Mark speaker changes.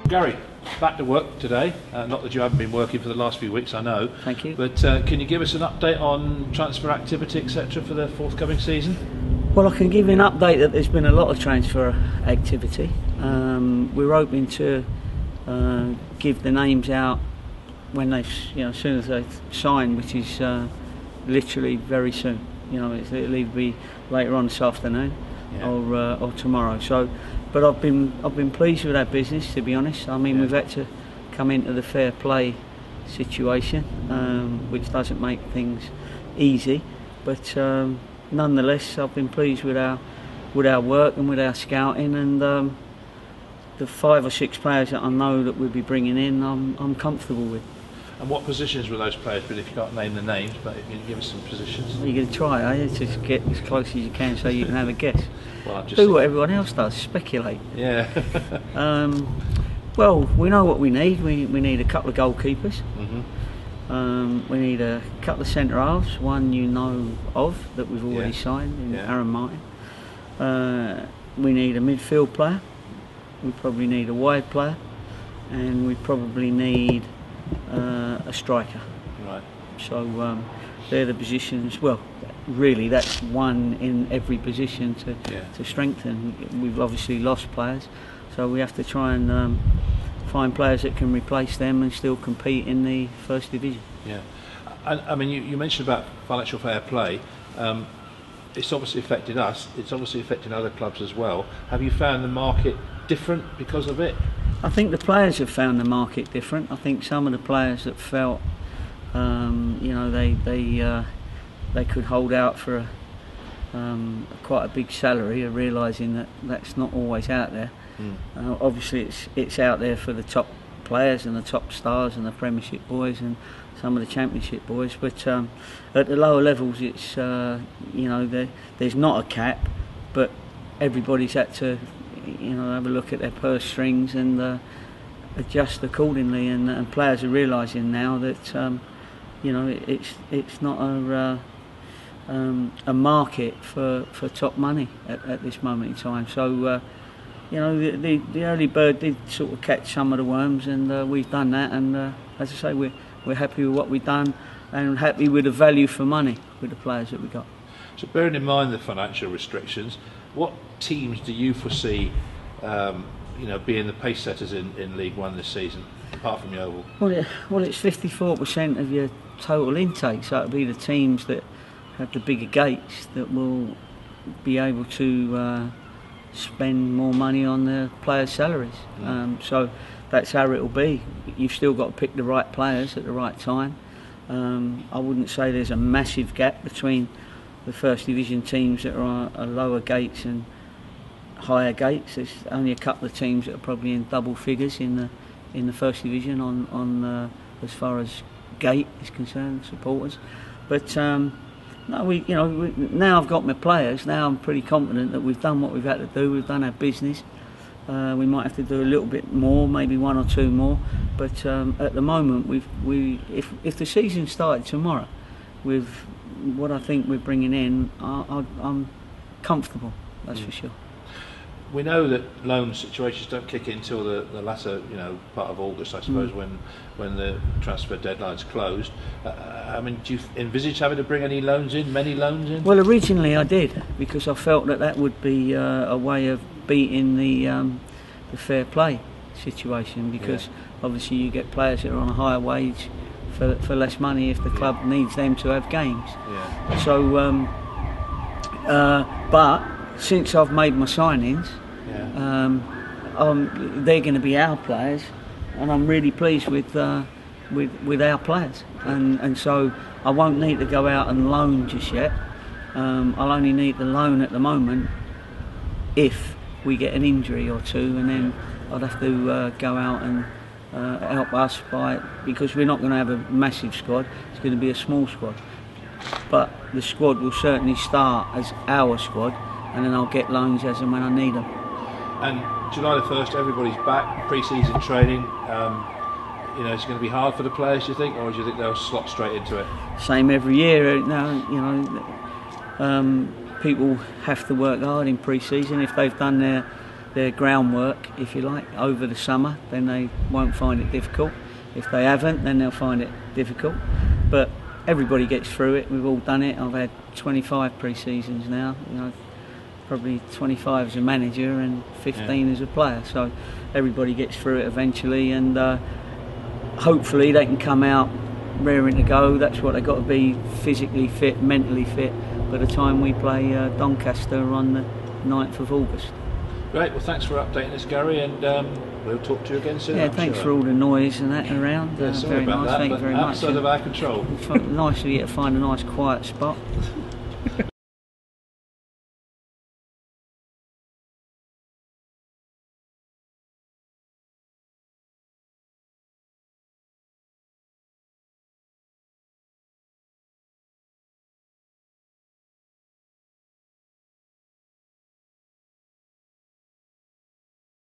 Speaker 1: Gary, back to work today. Not that you haven't been working for the last few weeks, I know.
Speaker 2: Thank you.
Speaker 1: But can you give us an update on transfer activity, etc., for the forthcoming season?
Speaker 2: Well, I can give you an update that there's been a lot of transfer activity. We're hoping to give the names out when they, as soon as they sign, which is literally very soon. It'll either be later on this afternoon or tomorrow. So, but I've been pleased with our business, to be honest. I mean, we've had to come into the fair play situation, which doesn't make things easy, but nonetheless, I've been pleased with our work and with our scouting, and the 5 or 6 players that I know that we'll be bringing in, I'm comfortable with.
Speaker 1: And what positions were those players? But if you can't name the names, but if you can give us some positions.
Speaker 2: You're going to try, are you? Just get as close as you can so you can have a guess.
Speaker 1: Well,
Speaker 2: do what everyone else does, speculate.
Speaker 1: Yeah.
Speaker 2: Well, we know what we need. We need a couple of goalkeepers.
Speaker 1: Mm-hmm.
Speaker 2: We need a couple of centre halves. One you know of that we've already signed, in Aaron Martin. We need a midfield player. We probably need a wide player, and we probably need a striker.
Speaker 1: Right.
Speaker 2: So they're the positions. Well, really, that's one in every position to strengthen. We've obviously lost players, so we have to try and find players that can replace them and still compete in the first division.
Speaker 1: Yeah. I mean, you mentioned about financial fair play. It's obviously affected us. It's obviously affecting other clubs as well. Have you found the market different because of it?
Speaker 2: I think the players have found the market different. I think some of the players that felt, they could hold out for quite a big salary are realising that that's not always out there. Obviously, it's out there for the top players and the top stars and the Premiership boys and some of the Championship boys. But at the lower levels, it's there's not a cap, but everybody's had to have a look at their purse strings and adjust accordingly. And players are realising now that it's not a market for top money at this moment in time. So the early bird did sort of catch some of the worms, and we've done that. And as I say, we're happy with what we've done and happy with the value for money with the players that we got.
Speaker 1: So bearing in mind the financial restrictions, what teams do you foresee being the pace setters in League One this season, apart from Yeovil?
Speaker 2: Well, it's 54% of your total intake, so it'll be the teams that have the bigger gates that will be able to spend more money on the players' salaries. So that's how it'll be. You've still got to pick the right players at the right time. I wouldn't say there's a massive gap between the first division teams that are lower gates and higher gates. There's only a couple of teams that are probably in double figures in the first division on as far as gate is concerned, supporters. But no, now I've got my players. Now I'm pretty confident that we've done what we've had to do. We've done our business. We might have to do a little bit more, maybe 1 or 2 more. But at the moment, if the season started tomorrow, with what I think we're bringing in, I'm comfortable. That's for sure.
Speaker 1: We know that loan situations don't kick in until the latter, part of August, I suppose, when the transfer deadline's closed. I mean, do you envisage having to bring any loans in, many loans in?
Speaker 2: Well, originally I did, because I felt that would be a way of beating the fair play situation, because obviously you get players that are on a higher wage for less money if the club needs them to have games.
Speaker 1: Yeah.
Speaker 2: So, but since I've made my signings, they're going to be our players, and I'm really pleased with our players, and so I won't need to go out and loan just yet. I'll only need the loan at the moment if we get an injury or 2, and then I'd have to go out and help us because we're not going to have a massive squad. It's going to be a small squad, but the squad will certainly start as our squad, and then I'll get loans as and when I need them.
Speaker 1: And July the 1st, everybody's back, pre-season training. It's going to be hard for the players, do you think, or do you think they'll slot straight into it?
Speaker 2: Same every year. Now, people have to work hard in pre-season. If they've done their their groundwork, if you like, over the summer, then they won't find it difficult. If they haven't, then they'll find it difficult. But everybody gets through it. We've all done it. I've had 25 pre-seasons now. Probably 25 as a manager and 15 as a player. So everybody gets through it eventually, and hopefully they can come out raring to go. That's what they've got to be: physically fit, mentally fit, by the time we play Doncaster on the 9th of August.
Speaker 1: Great, well thanks for updating us, Gary, and we'll talk to you again soon.
Speaker 2: Yeah, thanks for all the noise and that around.
Speaker 1: Yeah, sorry
Speaker 2: very
Speaker 1: about
Speaker 2: nice,
Speaker 1: that,
Speaker 2: thank you very much.
Speaker 1: Outside of our control.
Speaker 2: Nice of you to find a nice quiet spot.